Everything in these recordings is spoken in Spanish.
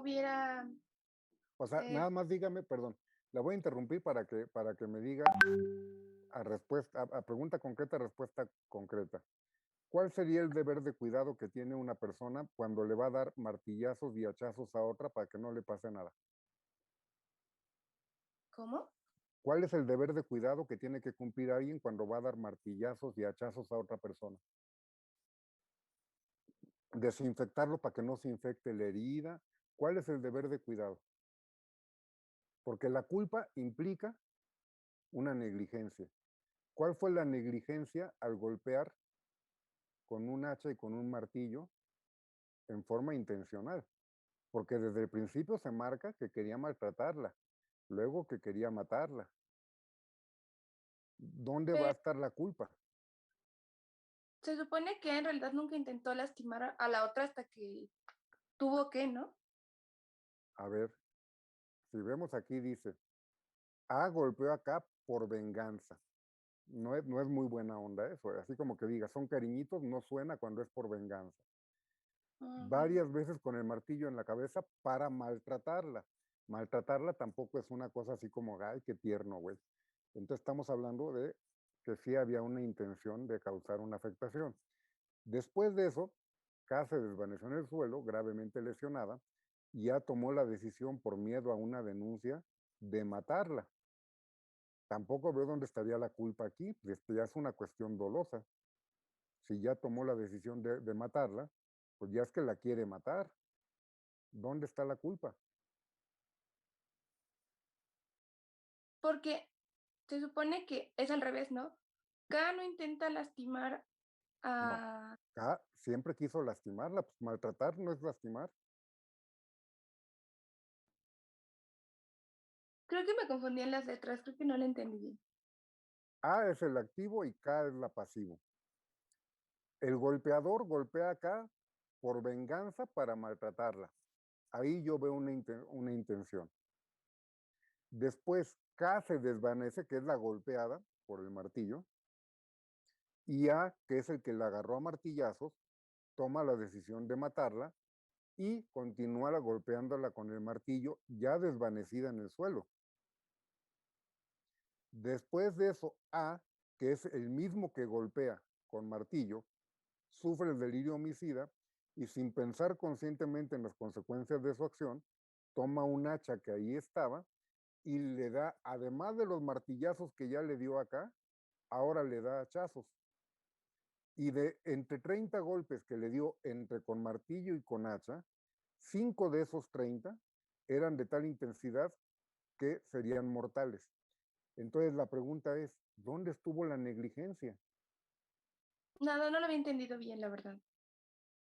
hubiera... O sea, nada más dígame, perdón, la voy a interrumpir para que me diga a pregunta concreta, respuesta concreta. ¿Cuál sería el deber de cuidado que tiene una persona cuando le va a dar martillazos y hachazos a otra para que no le pase nada? ¿Cómo? ¿Cuál es el deber de cuidado que tiene que cumplir alguien cuando va a dar martillazos y hachazos a otra persona? Desinfectarlo para que no se infecte la herida. ¿Cuál es el deber de cuidado? Porque la culpa implica una negligencia. ¿Cuál fue la negligencia al golpear con un hacha y con un martillo en forma intencional? Porque desde el principio se marca que quería maltratarla, luego que quería matarla. ¿Dónde va a Pero estar la culpa? se supone que en realidad nunca intentó lastimar a la otra hasta que tuvo que, ¿no? A ver, si vemos aquí dice, A golpeó acá por venganza. No es muy buena onda eso, así como que diga, son cariñitos, no suena cuando es por venganza. Ujú. Varias veces con el martillo en la cabeza para maltratarla. Maltratarla tampoco es una cosa así como, ay, qué tierno, güey. Entonces estamos hablando de que sí había una intención de causar una afectación. Después de eso, K se desvaneció en el suelo, gravemente lesionada, y ya tomó la decisión por miedo a una denuncia de matarla. Tampoco veo dónde estaría la culpa aquí, pues ya es una cuestión dolosa. Si ya tomó la decisión de matarla, pues ya es que la quiere matar. ¿Dónde está la culpa? Porque se supone que es al revés, ¿no? K no intenta lastimar No. a... K siempre quiso lastimarla, pues maltratar no es lastimar. Creo que me confundí en las letras, creo que no la entendí bien. A es el activo y K es la pasivo. El golpeador golpea a K por venganza para maltratarla. Ahí yo veo una intención. Después K se desvanece, que es la golpeada por el martillo, y A, que es el que la agarró a martillazos, toma la decisión de matarla y continúa golpeándola con el martillo ya desvanecida en el suelo. Después de eso, A, que es el mismo que golpea con martillo, sufre el delirio homicida y sin pensar conscientemente en las consecuencias de su acción, toma un hacha que ahí estaba y le da, además de los martillazos que ya le dio acá, ahora le da hachazos. Y de entre 30 golpes que le dio entre con martillo y con hacha, 5 de esos 30 eran de tal intensidad que serían mortales. Entonces la pregunta es, ¿dónde estuvo la negligencia? Nada, no lo había entendido bien, la verdad.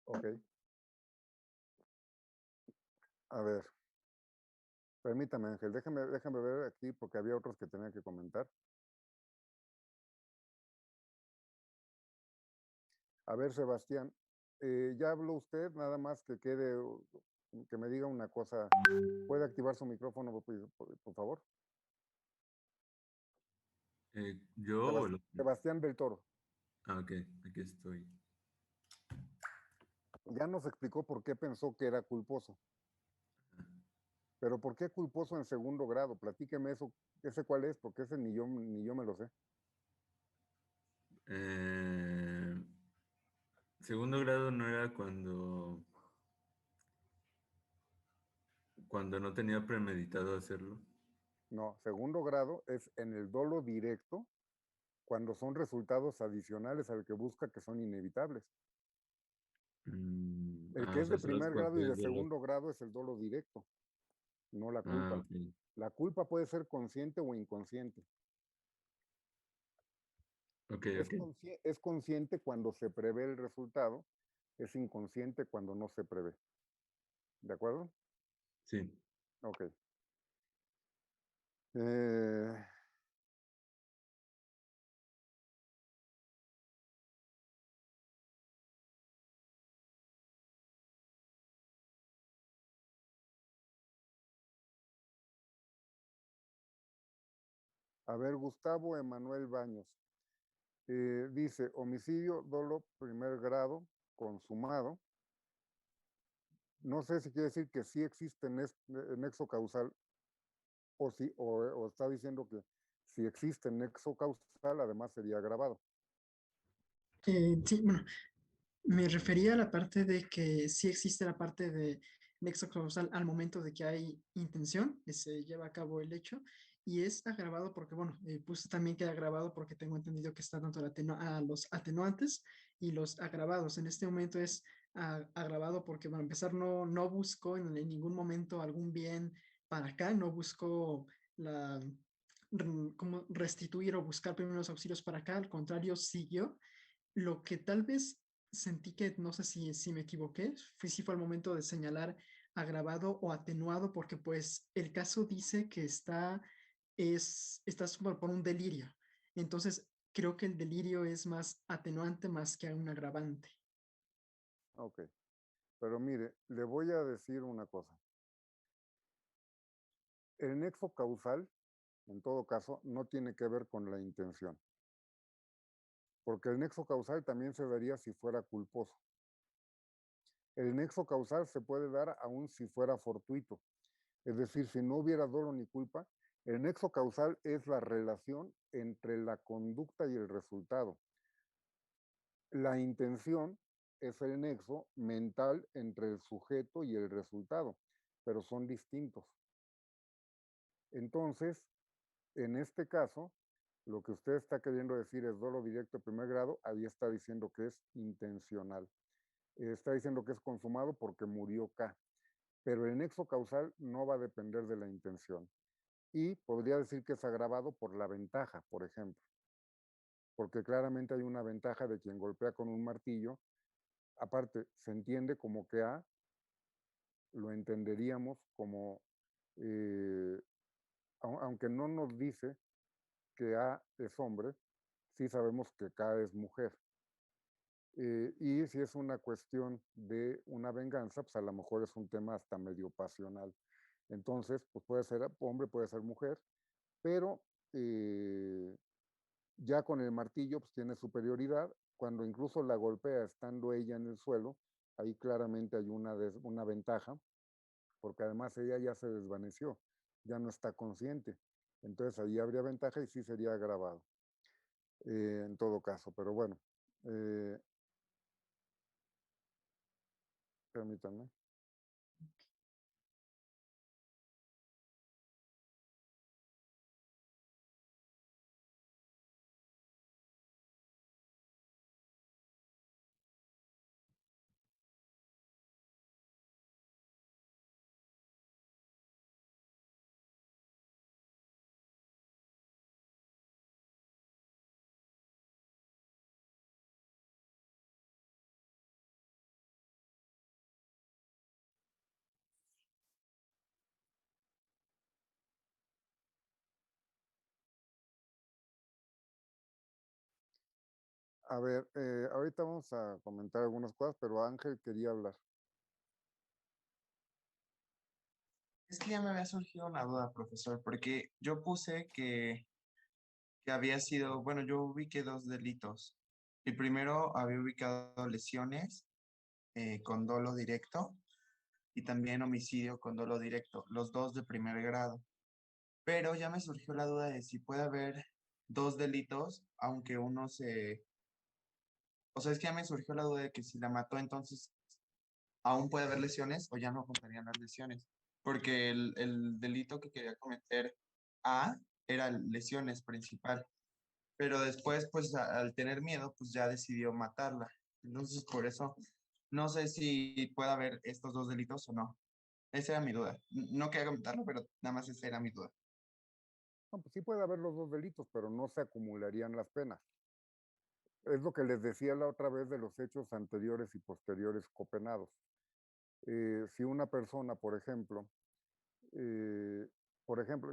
Ok, a ver, permítame Ángel, déjame ver aquí porque había otros que tenía que comentar. A ver, Sebastián, ya habló usted, nada más que quede, que me diga una cosa. ¿Puede activar su micrófono, por favor? ¿Yo o lo... Sebastián del Toro. Ah, ok, aquí estoy. Ya nos explicó por qué pensó que era culposo. Pero ¿por qué culposo en segundo grado? Platíqueme eso, ese cuál es, porque ese ni yo me lo sé. Eh, Segundo grado no era cuando no tenía premeditado hacerlo. No, segundo grado es en el dolo directo, cuando son resultados adicionales al que busca que son inevitables. El que O es de sea, solo es primer grado y cuando de es de segundo grado es el dolo directo, no la culpa. ok. La culpa puede ser consciente o inconsciente. Ok, ok. Es consciente cuando se prevé el resultado, es inconsciente cuando no se prevé. ¿De acuerdo? Sí. Ok. Eh, a ver, Gustavo Emanuel Baños. Dice, homicidio, dolo, primer grado, consumado. no sé si quiere decir que sí existe nexo causal o está diciendo que si existe nexo causal, además sería agravado. Sí, bueno, me refería a la parte de que sí existe la parte de nexo causal al momento de que hay intención, que se lleva a cabo el hecho, y es agravado porque, bueno, puse también que agravado porque tengo entendido que está tanto a los atenuantes y los agravados. En este momento es agravado porque, para empezar, no buscó en ningún momento algún bien para acá, no buscó la, como restituir o buscar primeros auxilios para acá, al contrario, siguió. Lo que tal vez sentí que, no sé si me equivoqué, sí fue el momento de señalar agravado o atenuado, porque pues el caso dice que está por un delirio. Entonces, creo que el delirio es más atenuante más que un agravante. Ok, pero mire, le voy a decir una cosa. El nexo causal, en todo caso, no tiene que ver con la intención, porque el nexo causal también se daría si fuera culposo. El nexo causal se puede dar aún si fuera fortuito, es decir, si no hubiera dolo ni culpa. El nexo causal es la relación entre la conducta y el resultado. La intención es el nexo mental entre el sujeto y el resultado, pero son distintos. Entonces, en este caso, lo que usted está queriendo decir es dolo directo de primer grado, ahí está diciendo que es intencional. Está diciendo que es consumado porque murió K, pero el nexo causal no va a depender de la intención. Y podría decir que es agravado por la ventaja, por ejemplo, porque claramente hay una ventaja de quien golpea con un martillo. Aparte, se entiende como que A lo entenderíamos como, aunque no nos dice que A es hombre, sí sabemos que K es mujer. Y si es una cuestión de una venganza, pues a lo mejor es un tema hasta medio pasional. Entonces, pues puede ser hombre, puede ser mujer, pero ya con el martillo pues tiene superioridad. Cuando incluso la golpea estando ella en el suelo, ahí claramente hay una ventaja, porque además ella ya se desvaneció, ya no está consciente. Entonces ahí habría ventaja y sí sería agravado, en todo caso. Pero bueno, permítanme. A ver, ahorita vamos a comentar algunas cosas, pero Ángel quería hablar. Es que ya me había surgido una duda, profesor, porque yo puse que había sido, bueno, yo ubiqué dos delitos. El primero había ubicado lesiones con dolo directo y también homicidio con dolo directo, los dos de primer grado. Pero ya me surgió la duda de si puede haber dos delitos, aunque uno se... O sea, es que ya me surgió la duda de que si la mató, entonces aún puede haber lesiones o ya no contarían las lesiones. Porque el delito que quería cometer A era lesiones principal. Pero después, pues al tener miedo, pues ya decidió matarla. Entonces, por eso, no sé si puede haber estos dos delitos o no. Esa era mi duda. No quería comentarlo, pero nada más esa era mi duda. No, pues sí puede haber los dos delitos, pero no se acumularían las penas. Es lo que les decía la otra vez de los hechos anteriores y posteriores copenados. Si una persona, por ejemplo,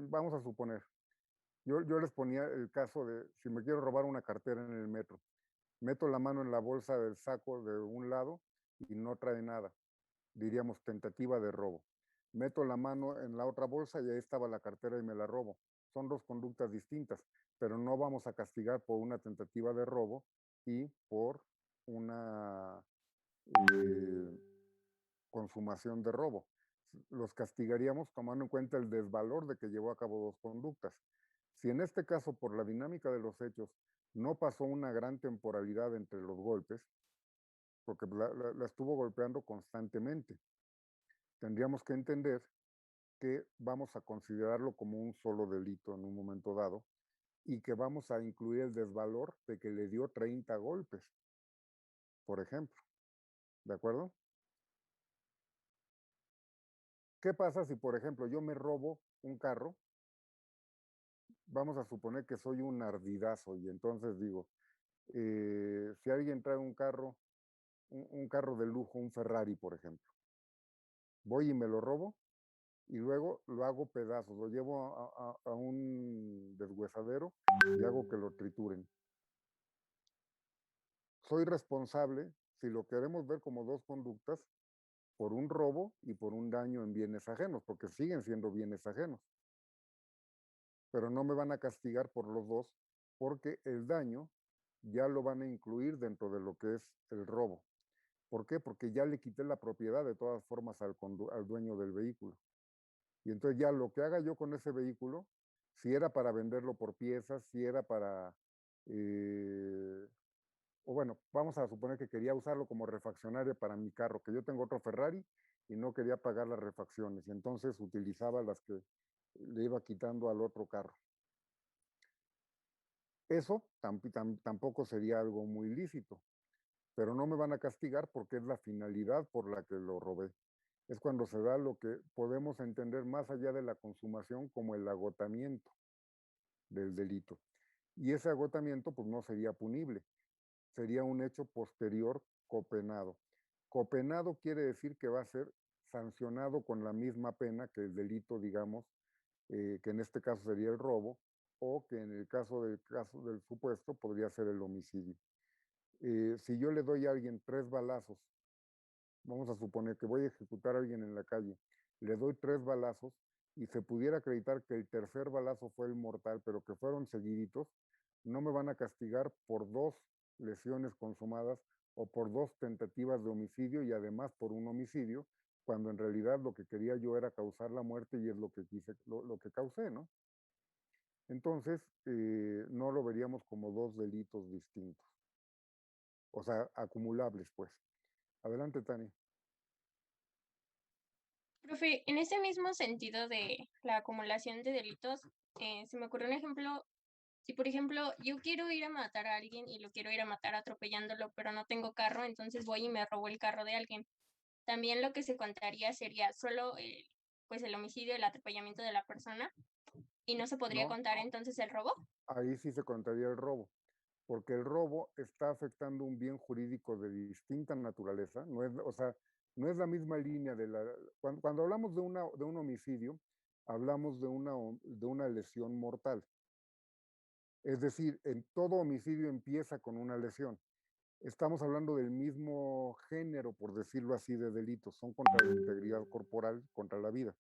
vamos a suponer, yo les ponía el caso de si me quiero robar una cartera en el metro, meto la mano en la bolsa del saco de un lado y no trae nada, diríamos tentativa de robo. Meto la mano en la otra bolsa y ahí estaba la cartera y me la robo. Son dos conductas distintas, pero no vamos a castigar por una tentativa de robo y por una consumación de robo. Los castigaríamos tomando en cuenta el desvalor de que llevó a cabo dos conductas. Si en este caso, por la dinámica de los hechos, no pasó una gran temporalidad entre los golpes, porque la estuvo golpeando constantemente, tendríamos que entender que vamos a considerarlo como un solo delito en un momento dado y que vamos a incluir el desvalor de que le dio 30 golpes, por ejemplo. ¿De acuerdo? ¿Qué pasa si, por ejemplo, yo me robo un carro? Vamos a suponer que soy un ardidazo y entonces digo, si alguien trae un carro de lujo, un Ferrari, por ejemplo, voy y me lo robo y luego lo hago pedazos, lo llevo a un deshuesadero y hago que lo trituren. Soy responsable, si lo queremos ver como dos conductas, por un robo y por un daño en bienes ajenos, porque siguen siendo bienes ajenos. Pero no me van a castigar por los dos, porque el daño ya lo van a incluir dentro de lo que es el robo. ¿Por qué? Porque ya le quité la propiedad de todas formas al dueño del vehículo. Y entonces ya lo que haga yo con ese vehículo, si era para venderlo por piezas, si era para, o bueno, vamos a suponer que quería usarlo como refaccionaria para mi carro, que yo tengo otro Ferrari y no quería pagar las refacciones, y entonces utilizaba las que le iba quitando al otro carro. Eso tampoco sería algo muy lícito, pero no me van a castigar porque es la finalidad por la que lo robé. Es cuando se da lo que podemos entender más allá de la consumación como el agotamiento del delito. Y ese agotamiento pues no sería punible, sería un hecho posterior copenado. Copenado quiere decir que va a ser sancionado con la misma pena que el delito, digamos, que en este caso sería el robo, o que en el caso del supuesto podría ser el homicidio. Si yo le doy a alguien 3 balazos, vamos a suponer que voy a ejecutar a alguien en la calle, le doy 3 balazos y se pudiera acreditar que el tercer balazo fue el mortal, pero que fueron seguiditos, no me van a castigar por 2 lesiones consumadas o por 2 tentativas de homicidio y además por un homicidio, cuando en realidad lo que quería yo era causar la muerte y es lo que quise, lo que causé, ¿no? Entonces, no lo veríamos como 2 delitos distintos. O sea, acumulables, pues. Adelante, Tania. Profe, en ese mismo sentido de la acumulación de delitos, se me ocurrió un ejemplo. Si, por ejemplo, yo quiero ir a matar a alguien y lo quiero ir a matar atropellándolo, pero no tengo carro, entonces voy y me robo el carro de alguien. También lo que se contaría sería solo pues el homicidio, el atropellamiento de la persona, y no se podría No, contar entonces el robo. ahí sí se contaría el robo, porque el robo está afectando un bien jurídico de distinta naturaleza, no es, o sea, no es la misma línea de la... Cuando hablamos de un homicidio, hablamos de una lesión mortal. Es decir, en todo homicidio empieza con una lesión. Estamos hablando del mismo género, por decirlo así, de delitos. Son contra la integridad corporal, contra la vida.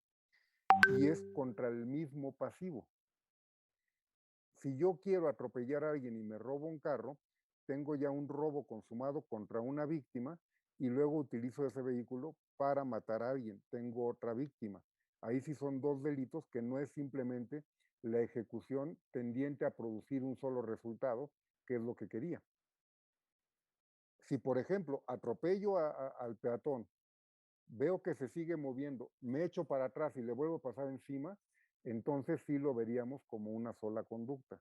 Y es contra el mismo pasivo. Si yo quiero atropellar a alguien y me robo un carro, tengo ya un robo consumado contra una víctima y luego utilizo ese vehículo para matar a alguien. Tengo otra víctima. Ahí sí son 2 delitos que no es simplemente la ejecución tendiente a producir un solo resultado, que es lo que quería. Si, por ejemplo, atropello al peatón, veo que se sigue moviendo, me echo para atrás y le vuelvo a pasar encima, entonces sí lo veríamos como una sola conducta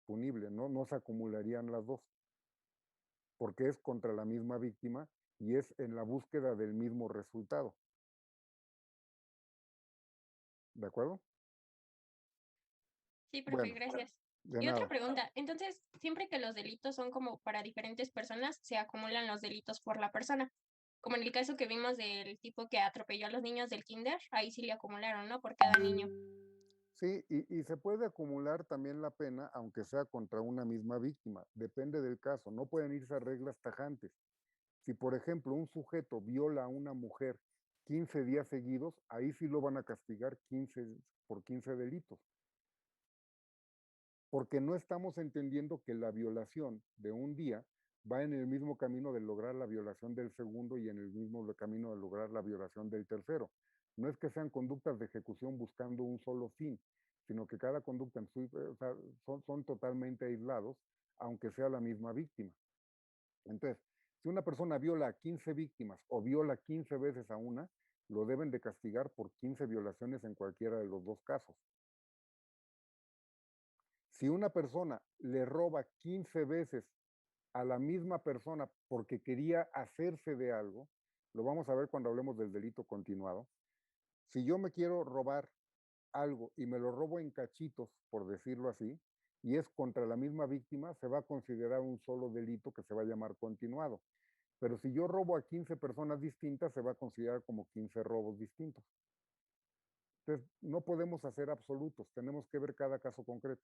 punible, ¿no? No se acumularían las dos, porque es contra la misma víctima y es en la búsqueda del mismo resultado. ¿De acuerdo? Sí, profe, Bueno, gracias. de Y otra nada. pregunta, entonces, siempre que los delitos son como para diferentes personas, se acumulan los delitos por la persona. Como en el caso que vimos del tipo que atropelló a los niños del kinder, ahí sí le acumularon, ¿no? Por cada niño. Sí, y se puede acumular también la pena, aunque sea contra una misma víctima. Depende del caso. No pueden irse a reglas tajantes. Si, por ejemplo, un sujeto viola a una mujer 15 días seguidos, ahí sí lo van a castigar 15 por 15 delitos. Porque no estamos entendiendo que la violación de un día va en el mismo camino de lograr la violación del segundo y en el mismo camino de lograr la violación del tercero. No es que sean conductas de ejecución buscando un solo fin, sino que cada conducta o sea, son totalmente aislados, aunque sea la misma víctima. Entonces, si una persona viola a 15 víctimas o viola 15 veces a una, lo deben de castigar por 15 violaciones en cualquiera de los dos casos. Si una persona le roba 15 veces a la misma persona porque quería hacerse de algo, lo vamos a ver cuando hablemos del delito continuado. Si yo me quiero robar algo y me lo robo en cachitos, por decirlo así, y es contra la misma víctima, se va a considerar un solo delito que se va a llamar continuado. Pero si yo robo a 15 personas distintas, se va a considerar como 15 robos distintos. Entonces, no podemos hacer absolutos, tenemos que ver cada caso concreto.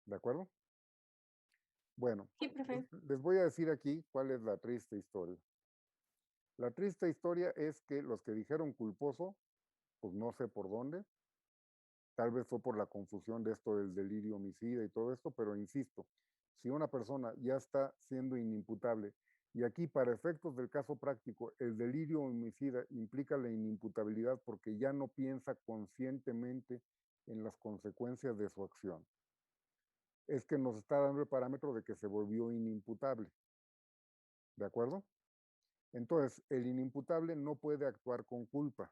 ¿De acuerdo? Bueno, Sí, profe. les voy a decir aquí cuál es la triste historia. La triste historia es que los que dijeron culposo, pues no sé por dónde, tal vez fue por la confusión de esto del delirio homicida y todo esto, pero insisto, si una persona ya está siendo inimputable, y aquí para efectos del caso práctico, el delirio homicida implica la inimputabilidad porque ya no piensa conscientemente en las consecuencias de su acción. Es que nos está dando el parámetro de que se volvió inimputable. ¿De acuerdo? Entonces, el inimputable no puede actuar con culpa.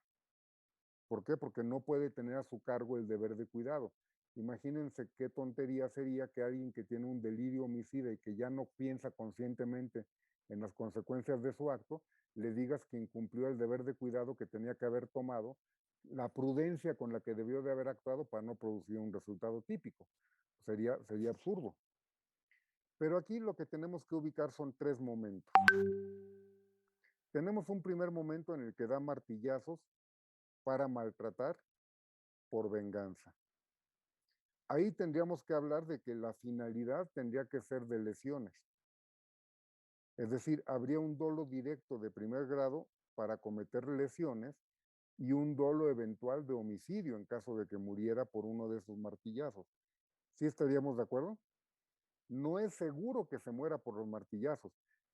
¿Por qué? Porque no puede tener a su cargo el deber de cuidado. Imagínense qué tontería sería que alguien que tiene un delirio homicida y que ya no piensa conscientemente en las consecuencias de su acto, le digas que incumplió el deber de cuidado que tenía que haber tomado, la prudencia con la que debió de haber actuado para no producir un resultado típico. Sería absurdo. Pero aquí lo que tenemos que ubicar son tres momentos. Tenemos un primer momento en el que da martillazos para maltratar por venganza. Ahí tendríamos que hablar de que la finalidad tendría que ser de lesiones. Es decir, habría un dolo directo de primer grado para cometer lesiones y un dolo eventual de homicidio en caso de que muriera por uno de esos martillazos. ¿Sí estaríamos de acuerdo? No es seguro que se muera por los martillazos.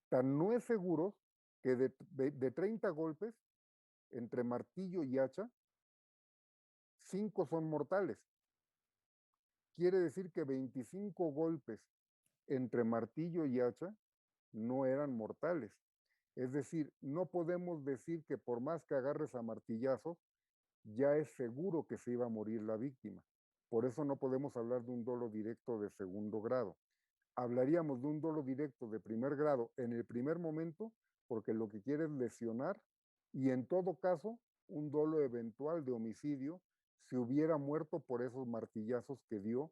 Tan no es seguro que de 30 golpes entre martillo y hacha, 5 son mortales. Quiere decir que 25 golpes entre martillo y hacha no eran mortales. Es decir, no podemos decir que por más que agarres a martillazos, ya es seguro que se iba a morir la víctima. Por eso no podemos hablar de un dolo directo de segundo grado. Hablaríamos de un dolo directo de primer grado en el primer momento, porque lo que quiere es lesionar, y en todo caso, un dolo eventual de homicidio si hubiera muerto por esos martillazos que dio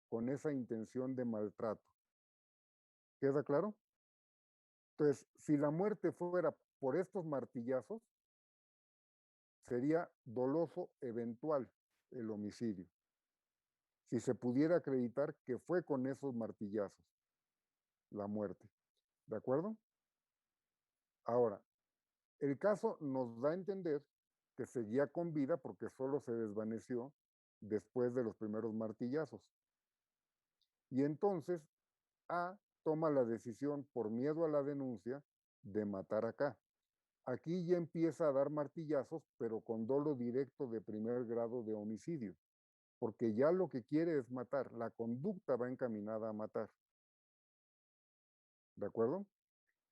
con esa intención de maltrato. ¿Queda claro? Entonces, si la muerte fuera por estos martillazos, sería doloso eventual el homicidio. Si se pudiera acreditar que fue con esos martillazos la muerte. ¿De acuerdo? Ahora, el caso nos da a entender que seguía con vida porque solo se desvaneció después de los primeros martillazos. Y entonces A toma la decisión por miedo a la denuncia de matar a K. Aquí ya empieza a dar martillazos, pero con dolo directo de primer grado de homicidio, porque ya lo que quiere es matar, la conducta va encaminada a matar. ¿De acuerdo?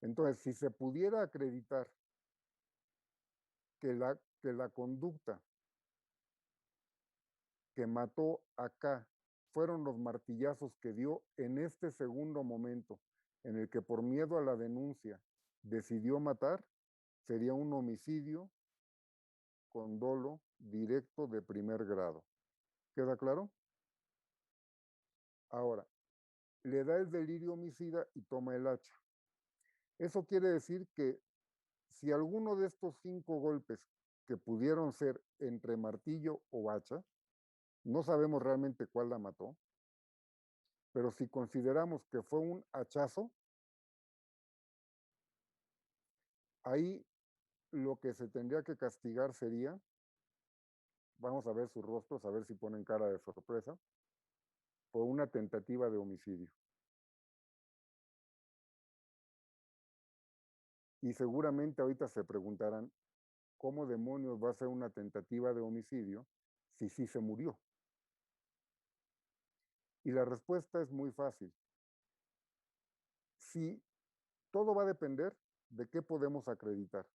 Entonces, si se pudiera acreditar que la conducta que mató a K fueron los martillazos que dio en este segundo momento, en el que por miedo a la denuncia decidió matar, sería un homicidio con dolo directo de primer grado. ¿Queda claro? Ahora, le da el delirio homicida y toma el hacha. Eso quiere decir que si alguno de estos 5 golpes que pudieron ser entre martillo o hacha, no sabemos realmente cuál la mató, pero si consideramos que fue un hachazo, ahí lo que se tendría que castigar sería, vamos a ver sus rostros, a ver si ponen cara de sorpresa, por una tentativa de homicidio. Y seguramente ahorita se preguntarán, ¿cómo demonios va a ser una tentativa de homicidio si sí se murió? Y la respuesta es muy fácil. Si todo va a depender de qué podemos acreditar.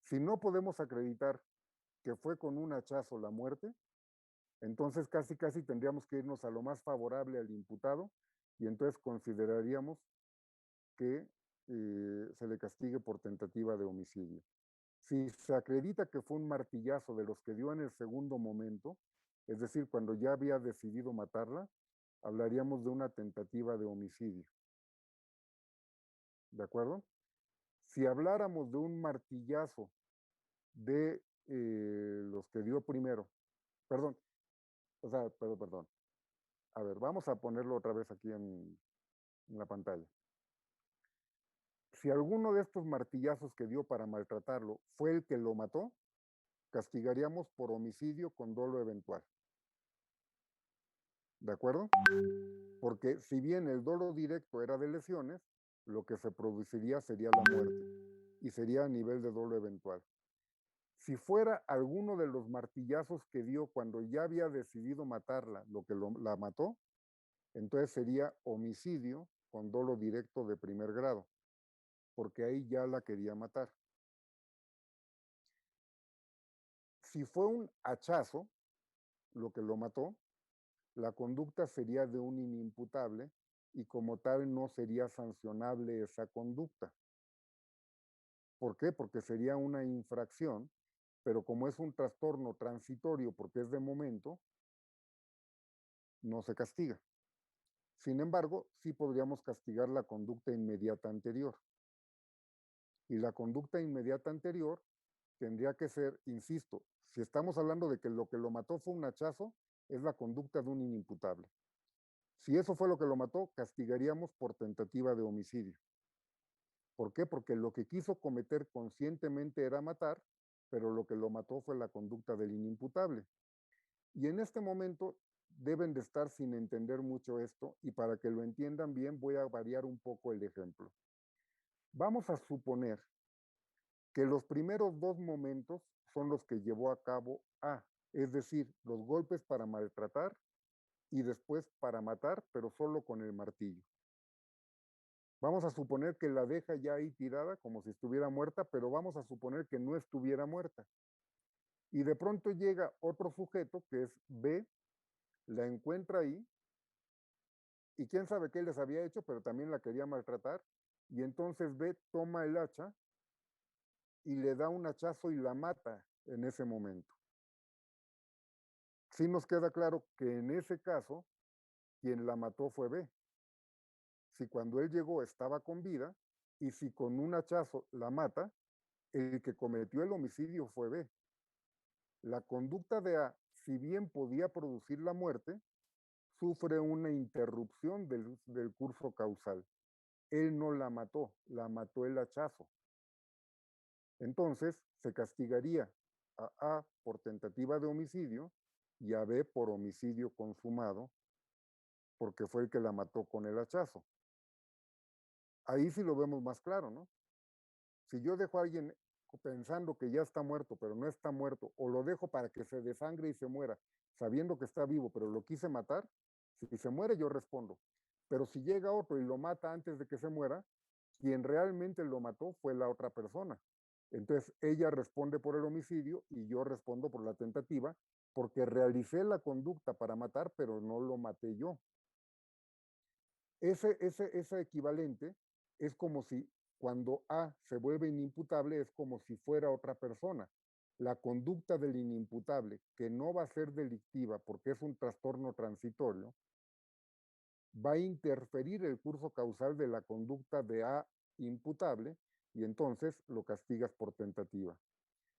Si no podemos acreditar que fue con un hachazo la muerte, entonces casi tendríamos que irnos a lo más favorable al imputado y entonces consideraríamos que se le castigue por tentativa de homicidio. Si se acredita que fue un martillazo de los que dio en el segundo momento, es decir, cuando ya había decidido matarla, hablaríamos de una tentativa de homicidio. ¿De acuerdo? Si habláramos de un martillazo de los que dio primero, perdón, perdón. A ver, vamos a ponerlo otra vez aquí en la pantalla. Si alguno de estos martillazos que dio para maltratarlo fue el que lo mató, castigaríamos por homicidio con dolo eventual. ¿De acuerdo? Porque si bien el dolo directo era de lesiones, lo que se produciría sería la muerte y sería a nivel de dolo eventual. Si fuera alguno de los martillazos que dio cuando ya había decidido matarla, lo que la mató, entonces sería homicidio con dolo directo de primer grado, porque ahí ya la quería matar. Si fue un hachazo, lo que lo mató, la conducta sería de un inimputable y como tal no sería sancionable esa conducta. ¿Por qué? Porque sería una infracción, pero como es un trastorno transitorio porque es de momento, no se castiga. Sin embargo, sí podríamos castigar la conducta inmediata anterior. Y la conducta inmediata anterior tendría que ser, insisto, si estamos hablando de que lo mató fue un hachazo, es la conducta de un inimputable. Si eso fue lo que lo mató, castigaríamos por tentativa de homicidio. ¿Por qué? Porque lo que quiso cometer conscientemente era matar, pero lo que lo mató fue la conducta del inimputable. Y en este momento deben de estar sin entender mucho esto y para que lo entiendan bien voy a variar un poco el ejemplo. Vamos a suponer que los primeros dos momentos son los que llevó a cabo A, es decir, los golpes para maltratar y después para matar, pero solo con el martillo. Vamos a suponer que la deja ya ahí tirada como si estuviera muerta, pero vamos a suponer que no estuviera muerta. Y de pronto llega otro sujeto que es B, la encuentra ahí y quién sabe qué les había hecho, pero también la quería maltratar. Y entonces B toma el hacha y le da un hachazo y la mata en ese momento. Sí nos queda claro que en ese caso, quien la mató fue B. Si cuando él llegó estaba con vida y si con un hachazo la mata, el que cometió el homicidio fue B. La conducta de A, si bien podía producir la muerte, sufre una interrupción del curso causal. Él no la mató el hachazo. Entonces, se castigaría a A por tentativa de homicidio y a B por homicidio consumado, porque fue el que la mató con el hachazo. Ahí sí lo vemos más claro, ¿no? Si yo dejo a alguien pensando que ya está muerto, pero no está muerto, o lo dejo para que se desangre y se muera, sabiendo que está vivo, pero lo quise matar, si se muere yo respondo. Pero si llega otro y lo mata antes de que se muera, quien realmente lo mató fue la otra persona. Entonces ella responde por el homicidio y yo respondo por la tentativa, porque realicé la conducta para matar, pero no lo maté yo. Ese equivalente es como si cuando A se vuelve inimputable es como si fuera otra persona. La conducta del inimputable, que no va a ser delictiva porque es un trastorno transitorio, va a interferir el curso causal de la conducta de A imputable y entonces lo castigas por tentativa.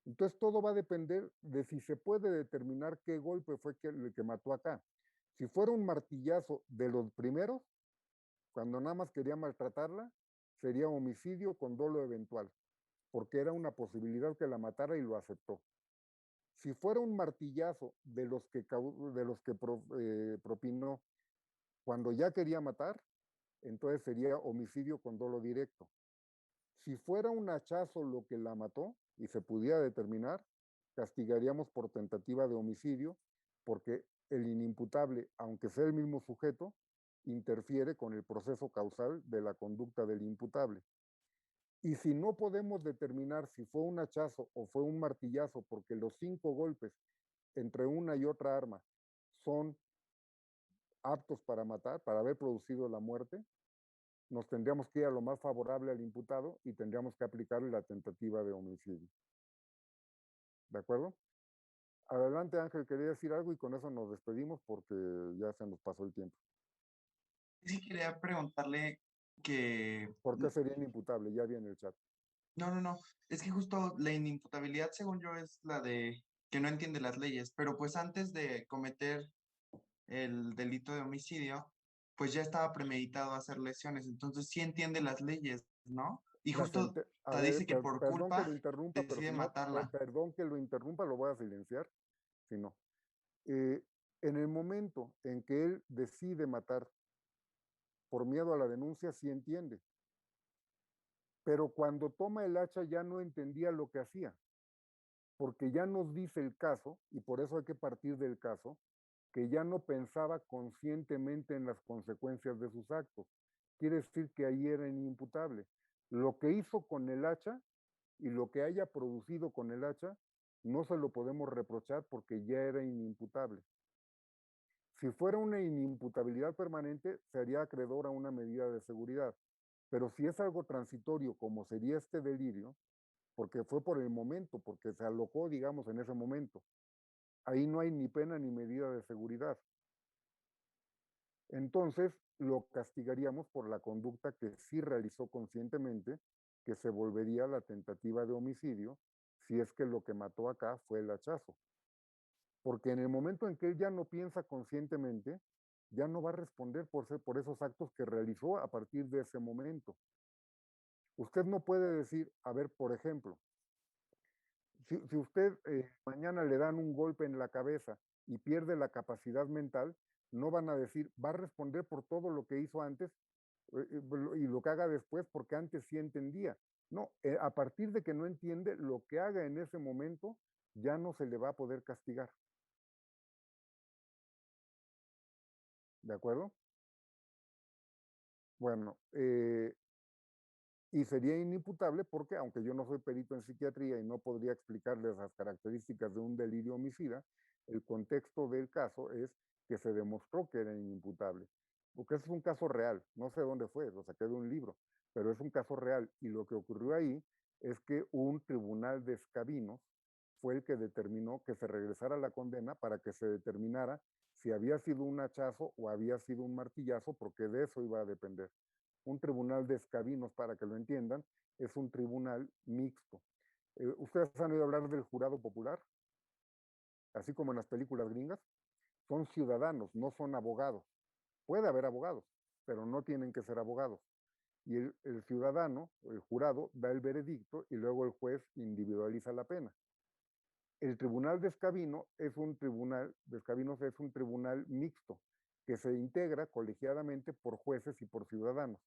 Entonces todo va a depender de si se puede determinar qué golpe fue el que mató acá. Si fuera un martillazo de los primeros, cuando nada más quería maltratarla, sería homicidio con dolo eventual, porque era una posibilidad que la matara y lo aceptó. Si fuera un martillazo de los que propinó cuando ya quería matar, entonces sería homicidio con dolo directo. Si fuera un hachazo lo que la mató y se pudiera determinar, castigaríamos por tentativa de homicidio, porque el inimputable, aunque sea el mismo sujeto, interfiere con el proceso causal de la conducta del imputable. Y si no podemos determinar si fue un hachazo o fue un martillazo, porque los 5 golpes entre una y otra arma son aptos para matar, para haber producido la muerte, nos tendríamos que ir a lo más favorable al imputado y tendríamos que aplicarle la tentativa de homicidio. ¿De acuerdo? Adelante, Ángel, quería decir algo y con eso nos despedimos porque ya se nos pasó el tiempo. Sí, quería preguntarle que... ¿Por qué sería inimputable? Ya vi en el chat. No. Es que justo la inimputabilidad, según yo, es la de que no entiende las leyes, pero pues antes de cometer el delito de homicidio, pues ya estaba premeditado hacer lesiones, entonces sí entiende las leyes, ¿no? Y justo A te ver, dice que por perdón que culpa lo interrumpa, pero decide si no, matarla. perdón que lo interrumpa, lo voy a silenciar. Si no. En el momento en que él decide matar por miedo a la denuncia, sí entiende. Pero cuando toma el hacha ya no entendía lo que hacía, porque ya nos dice el caso, y por eso hay que partir del caso, que ya no pensaba conscientemente en las consecuencias de sus actos. Quiere decir que ahí era inimputable. Lo que hizo con el hacha y lo que haya producido con el hacha, no se lo podemos reprochar porque ya era inimputable. Si fuera una inimputabilidad permanente, sería acreedor a una medida de seguridad. Pero si es algo transitorio, como sería este delirio, porque fue por el momento, porque se alocó, digamos, en ese momento, ahí no hay ni pena ni medida de seguridad. Entonces, lo castigaríamos por la conducta que sí realizó conscientemente, que se volvería la tentativa de homicidio, si es que lo que mató acá fue el hachazo. Porque en el momento en que él ya no piensa conscientemente, ya no va a responder por esos actos que realizó a partir de ese momento. Usted no puede decir, a ver, por ejemplo, si usted mañana le dan un golpe en la cabeza y pierde la capacidad mental, no van a decir, va a responder por todo lo que hizo antes y lo que haga después porque antes sí entendía. No, a partir de que no entiende, lo que haga en ese momento ya no se le va a poder castigar. ¿De acuerdo? Bueno, y sería inimputable porque, aunque yo no soy perito en psiquiatría y no podría explicarles las características de un delirio homicida, el contexto del caso es que se demostró que era inimputable. Porque ese es un caso real, no sé dónde fue, lo saqué de un libro, pero es un caso real. Y lo que ocurrió ahí es que un tribunal de escabinos fue el que determinó que se regresara la condena para que se determinara si había sido un hachazo o había sido un martillazo, porque de eso iba a depender. Un tribunal de escabinos, para que lo entiendan, es un tribunal mixto. ¿Ustedes han oído hablar del jurado popular? Así como en las películas gringas, son ciudadanos, no son abogados. Puede haber abogados, pero no tienen que ser abogados. Y el ciudadano, el jurado, da el veredicto y luego el juez individualiza la pena. El tribunal de escabinos es un tribunal mixto que se integra colegiadamente por jueces y por ciudadanos.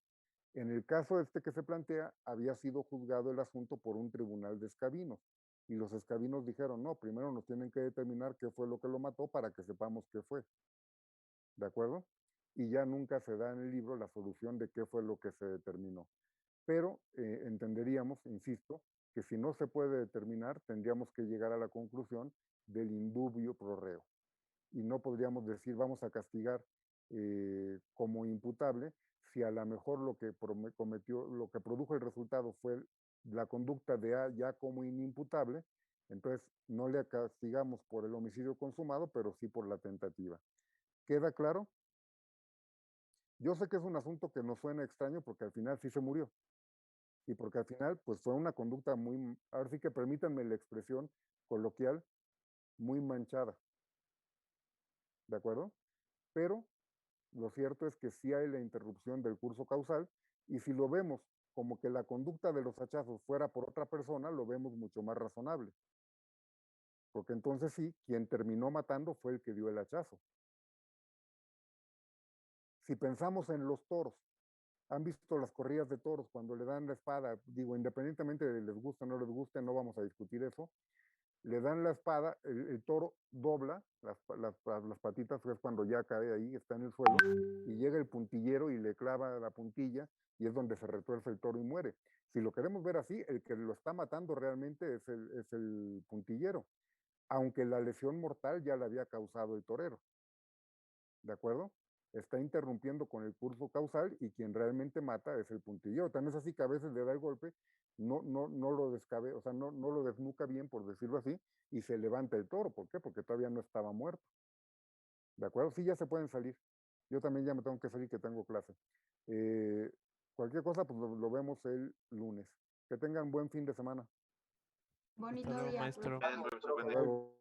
En el caso este que se plantea, había sido juzgado el asunto por un tribunal de escabinos. Y los escabinos dijeron, no, primero nos tienen que determinar qué fue lo que lo mató para que sepamos qué fue. ¿De acuerdo? Y ya nunca se da en el libro la solución de qué fue lo que se determinó. Pero entenderíamos, insisto, que si no se puede determinar, tendríamos que llegar a la conclusión del indubio pro reo. Y no podríamos decir, vamos a castigar como imputable, si a lo mejor lo que lo que produjo el resultado fue la conducta de A ya como inimputable, entonces no le castigamos por el homicidio consumado, pero sí por la tentativa. ¿Queda claro? Yo sé que es un asunto que nos suena extraño porque al final sí se murió. Y porque al final, pues fue una conducta muy, ahora sí que permítanme la expresión coloquial, muy manchada. ¿De acuerdo? Pero lo cierto es que sí hay la interrupción del curso causal y si lo vemos como que la conducta de los hachazos fuera por otra persona, lo vemos mucho más razonable. Porque entonces sí, quien terminó matando fue el que dio el hachazo. Si pensamos en los toros, han visto las corridas de toros cuando le dan la espada, digo, independientemente de les guste o no les guste, no vamos a discutir eso, le dan la espada, el toro dobla las patitas, que es cuando ya cae ahí, está en el suelo, y llega el puntillero y le clava la puntilla, y es donde se retuerce el toro y muere. Si lo queremos ver así, el que lo está matando realmente es el puntillero, aunque la lesión mortal ya la había causado el torero. ¿De acuerdo? Está interrumpiendo con el curso causal y quien realmente mata es el puntillero. Tan es así que a veces le da el golpe, no lo descabe, o sea, no lo desnuca bien, por decirlo así, y se levanta el toro. ¿Por qué? Porque todavía no estaba muerto. ¿De acuerdo? Sí, ya se pueden salir. Yo también ya me tengo que salir, que tengo clase. Cualquier cosa, pues lo vemos el lunes. Que tengan buen fin de semana. Bonito Hasta luego, día, maestro. profe. Hasta luego.